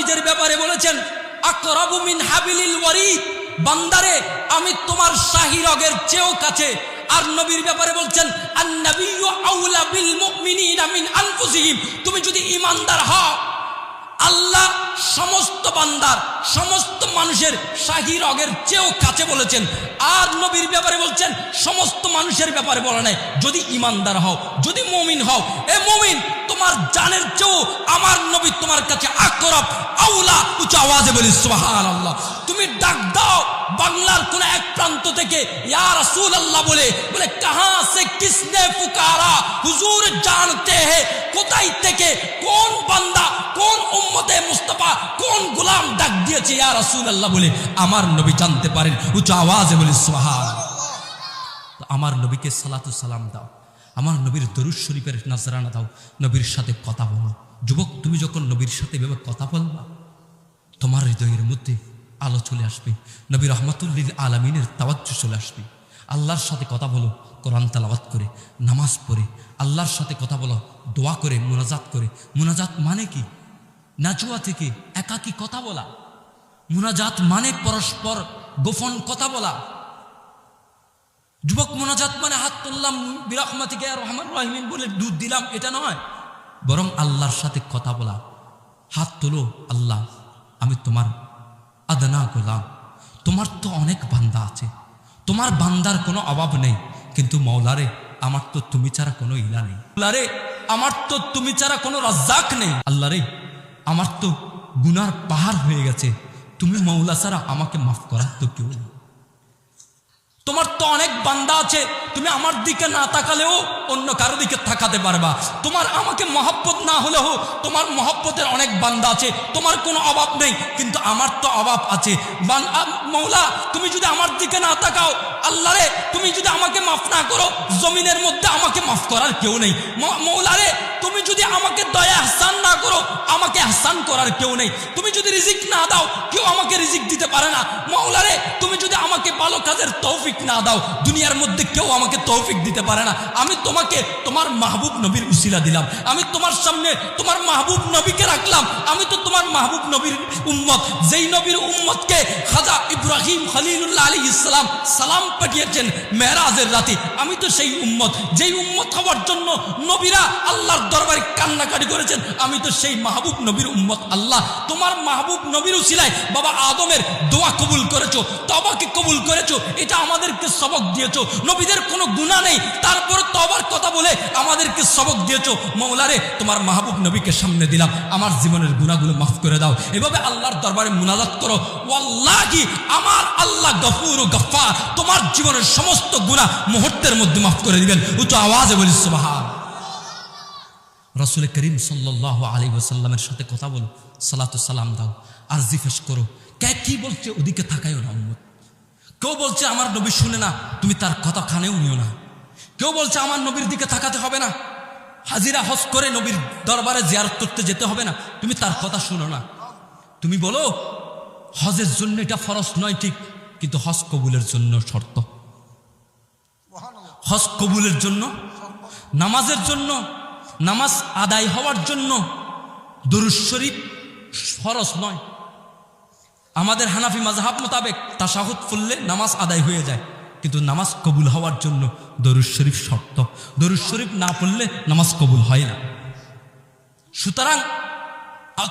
নিজের ব্যাপারে বলেছেন আকরাবু মিন হাবিলিল ওয়ারিদ, বান্দারে আমি তোমার শাহী রগের চেয়েও কাছে। আর নবীর ব্যাপারে বলছেন আন-নাবিয়্যু আউলা বিল মুমিনিনা মিন আনফুসিহিম, তুমি যদি ঈমানদার হও আল্লাহ সমস্ত বান্দার সমস্ত মানুষের শাহী রগের চেয়েও কাছে বলেছেন। আর নবীর ব্যাপারে বলছেন সমস্ত মানুষের ব্যাপারে বলা নাই, যদি ঈমানদার হও, যদি মুমিন হও, এ মুমিন তোমার জানের চেয়েও আমার নবী তোমার কাছে আকরাব আউলা। উচ্চ আওয়াজে বলি সুবহানাল্লাহ। তুমি ডাক দাও বাংলার কোন এক প্রান্ত থেকে ইয়া রাসূলুল্লাহ বলে বলে কাহা সে কিসনে পুকারা হুজুর জানতে हैं, কোথায় থেকে কোন বান্দা কোন উম্মতে মুস্তাফা কোন গোলাম ডাক দিয়েছে ইয়া রাসূলুল্লাহ বলে আমার নবী জানতে পারেন। উচ্চ আওয়াজে বলি সুবহানাল্লাহ। আমার নবীকে সালাতু সালাম দাও, আমার নবীর দরুদ শরীফের নজরানা দাও, নবীর সাথে কথা বলো। যুবক, তুমি যখন নবীর সাথে এভাবে কথা বলবা তোমার হৃদয়ের মধ্যে আলো চলে আসবে, নবী রহমাতুল লিল আলামিনের তাওয়াজ্জু চলে আসবে। আল্লাহর সাথে কথা বলো কোরআন তেলাওয়াত করে, নামাজ পড়ে, আল্লাহর সাথে কথা বলো, দোয়া করে, মুনাজাত করে। মুনাজাত মানে কি? নাজওয়া থেকে একাকী কথা বলা। মুনাজাত মানে পরস্পর গোপন কথা বলা। যুবক, মুনাজাত মানে হাত তুললাম বিরহমাতিকা ইয়া রহমান রহিমিন বলে দুধ দিলাম, এটা নয়, বরং আল্লাহর সাথে কথা বলা। হাত তোলো, আল্লাহ আমি তোমার আদনা গোলাম, তোমার তো অনেক বান্দা আছে, তোমার বান্দার কোনো অভাব নেই, কিন্তু মওলারে আমার তো তুমি ছাড়া কোনো ইলা নেই। মওলারে আমার তো তুমি ছাড়া কোনো রাজ্জাক নেই। আল্লাহ রে আমার তো গুনার পাহাড় হয়ে গেছে, তুমি মওলা ছাড়া আমাকে মাফ করার তো কেউ নেই। তোমার তো অনেক বান্দা আছে, তুমি আমার দিকে না তাকালেও অন্য কারো দিকে তাকাতে পারবা। তোমার আমাকে মহব্বত না হলেও তোমার মহব্বতের অনেক বান্দা আছে, তোমার কোনো অভাব নেই, কিন্তু আমার তো অভাব আছে। মওলা তুমি যদি আমার দিকে না তাকাও, আল্লাহ রে তুমি যদি আমাকে মাফ না করো, জমিনের মধ্যে আমাকে মাফ করার কেউ নেই। মওলা রে তুমি যদি আমাকে দয়া ইহসান না করো, আমাকে ইহসান করার কেউ নেই। তুমি যদি রিজিক না দাও, কেউ আমাকে রিজিক দিতে পারে না। মওলা রে তুমি যদি আমাকে ভালো কাজের তৌফিক না দাও, দুনিয়ার মধ্যে কেউ আমাকে তৌফিক দিতে পারে না। আমি তোমাকে তোমার মাহবুব নবীর উসিলা দিলাম, আমি তোমার সামনে তোমার মাহবুব নবীকে রাখলাম। আমি তো তোমার মাহবুব নবীর উম্মত, যেই নবীর উম্মতকে খাজা ইব্রাহিম খলিলুল্লাহ আলাইহিস সালাম সালাম পাঠিয়েছেন মেরাজের রাতে। আমি তো সেই উম্মত, যেই উম্মত হওয়ার জন্য নবীরা আল্লাহর দরবারে কান্নাকাটি করেছেন। আমি তো সেই মাহবুব নবীর উম্মত। আল্লাহ তোমার মাহবুব নবীর উসিলায় বাবা আদমের দোয়া কবুল করেছো, তওবাকে কবুল করেছো, এটা আমাদেরকে সবক দিয়েছো। নবীদের কোনো গুনাহ নেই, তারপর তওবার কথা বলে আমাদেরকে সবক দিয়েছো। মওলারে তোমার মাহবুব নবীকে সামনে দিলাম, আমার জীবনের গুনাহগুলো মাফ করে দাও। এভাবে আল্লাহর দরবারে মুনাজাত করো, ওয়াল্লাহি আমার আল্লাহ গফুর ও গফফার, তোমার জীবনের সমস্ত গুনাহ মুহূর্তের মধ্যে মাফ করে দিবেন। উচ্চ আওয়াজে বলি সুবহান। রাসূল করিম সাল্লাল্লাহু আলাইহি ওয়াসাল্লামের সাথে কথা বলো, সালাতু সালাম দাও, আরজি পেশ করো। কে কি বলছে ওদিকে তাকায়ও না উম্মত। কেউ বলছে আমার নবী শুনে না, তুমি তার কথা কানেও নিও না। কেউ বলছে আমার নবীর দিকে তাকাতে হবে না, হাজিরা হজ করে নবীর দরবারে জিয়ারত করতে যেতে হবে না, তুমি তার কথা শুনো না। তুমি বলো হজের জন্য এটা ফরজ নয়, ঠিক, কিন্তু হজ কবুলের জন্য শর্ত। হজ কবুলের জন্য, নামাজের জন্য, নামাজ আদায় হওয়ার জন্য দরুদ শরীফ ফরজ নয়। আমাদের হানাফি মাযহাব মোতাবেক তাশাহুদ পড়লে নামাজ আদায় হয়ে যায়, কিন্তু নামাজ কবুল হওয়ার জন্য দরুদ শরীফ শর্ত। দরুদ শরীফ না পড়লে নামাজ কবুল হয় না। সুতরাং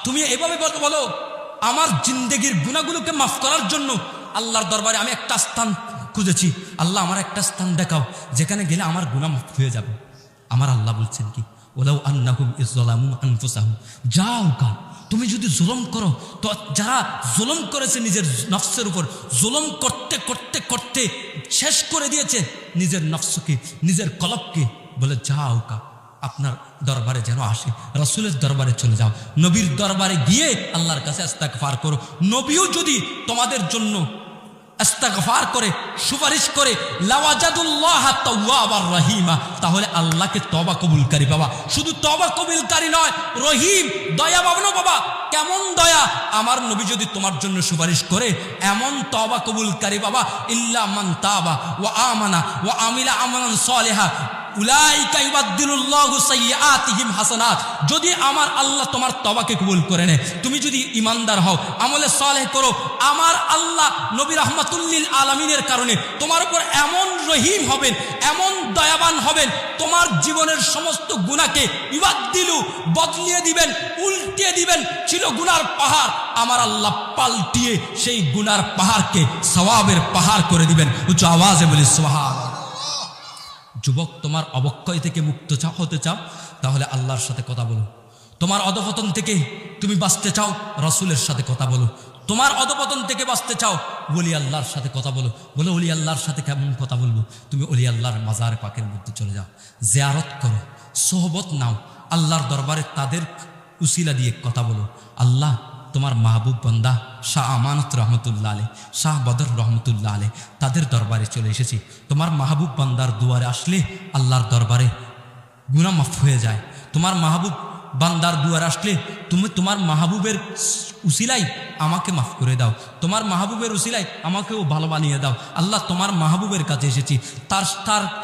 তুমি এভাবে বলো আমার জিন্দেগির গুনাহগুলোকে মাফ করার জন্য আল্লাহর দরবারে আমি একটা স্থান খুঁজেছি, আল্লাহ আমার একটা স্থান দেখাও যেখানে গেলে আমার গুনাহ মাফ হয়ে যাবে। আমার আল্লাহ বলছেন কি, ওয়ালাউ আন্নাহুম ইযলামু আনফুসাহুম, যাও কা তুমি যদি জুলুম করো, তো যারা জুলুম করেছে নিজের নফসের উপর, জুলুম করতে করতে করতে শেষ করে দিয়েছে নিজের নফসকে, নিজের কলবকে, বলে যাও কা আপনার দরবারে যেন আসে, রাসূলের দরবারে চলে যাও, নবীর দরবারে গিয়ে আল্লাহর কাছে ইস্তেগফার করো। নবীও যদি তোমাদের জন্য ইস্তেগফার করে, সুপারিশ করে, লাওয়াজাদুল্লাহ তাওয়াবার রহিমা, তাহলে আল্লাহকে তওবা কবুলকারী বাবা। শুধু তওবা কবুলকারী নয়, রহিম, দয়া পাবো বাবা। কেমন দয়া? আমার নবী যদি তোমার জন্য সুপারিশ করে, এমন তওবা কবুলকারী বাবা, ইল্লা মান তাবা ওয়া আমানা ওয়া আমিলা আমালান সালিহা উলাইকা ইউবাদদিলুল্লাহু সাইয়্যাতিহিম হাসানাত। যদি আমার আল্লাহ তোমার তওবাকে কবুল করে নেয়, তুমি যদি ঈমানদার হও, আমলে সালেহ করো, আমার আল্লাহ নবী রাহমাতুল লিল আলামিনের কারণে তোমার উপর এমন রহিম হবেন, এমন দয়াবান হবেন, তোমার জীবনের সমস্ত গুনাহকে ইউবাদদিলু বদলিয়ে দিবেন, উল্টিয়ে দিবেন। ছিল গুনার পাহাড়, আমার আল্লাহ পাল্টিয়ে সেই গুনার পাহাড়কে সওয়াবের পাহাড় করে দিবেন। উচ্চ আওয়াজে বলি সুবহানাল্লাহ। যুবক, তোমার অবক্ষয় থেকে মুক্ত হতে চাও, তাহলে আল্লাহর সাথে কথা বলো। তোমার অধপতন থেকে তুমি বাঁচতে চাও, রাসূলের সাথে কথা বলো। তোমার অধপতন থেকে বাঁচতে চাও, ওলি আল্লাহর সাথে কথা বলো। বলো ওলি আল্লাহর সাথে কেমন কথা বলবো? তুমি ওলি আল্লাহর মাজার পাকের মধ্যে চলে যাও, জিয়ারত করো, সোহবত নাও, আল্লাহর দরবারে তাদের উসিলা দিয়ে কথা বলো। আল্লাহ তোমার মাহবুব বান্দা শাহ আমানত রহমতুল্লাহ আলাইহ, শাহ বদর রহমতুল্লাহ আলাইহ, তাদের দরবারে চলে এসেছি। তোমার মাহবুব বান্দার দুয়ারে আসলে আল্লাহর দরবারে গুনাহ মাফ হয়ে যায়। তোমার মাহবুব বান্দার দুয়ারে আসলে তুমি তোমার মাহবুবের উসিলাই আমাকে মাফ করে দাও, তোমার মাহবুবের উসিলাই আমাকেও ভালো বানিয়ে দাও। আল্লাহ তোমার মাহবুবের কাছে এসেছি,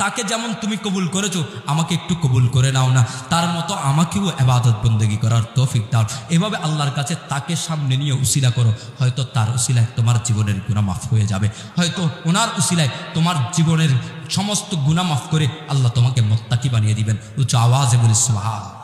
তাকে যেমন তুমি কবুল করেছো আমাকে একটু কবুল করে নাও না, তার মতো আমাকেও ইবাদত বন্দেগী করার তৌফিক দাও। এভাবে আল্লাহর কাছে তাকে সামনে নিয়ে উসিলা করো, হয়তো তার উসিলায় তোমার জীবনের গুনাহ মাফ হয়ে যাবে, হয়তো ওনার উসিলায় তোমার জীবনের সমস্ত গুনাহ মাফ করে আল্লাহ তোমাকে মুত্তাকি বানিয়ে দিবেন। উচ্চ আওয়াজে বলি সুবহানাল্লাহ।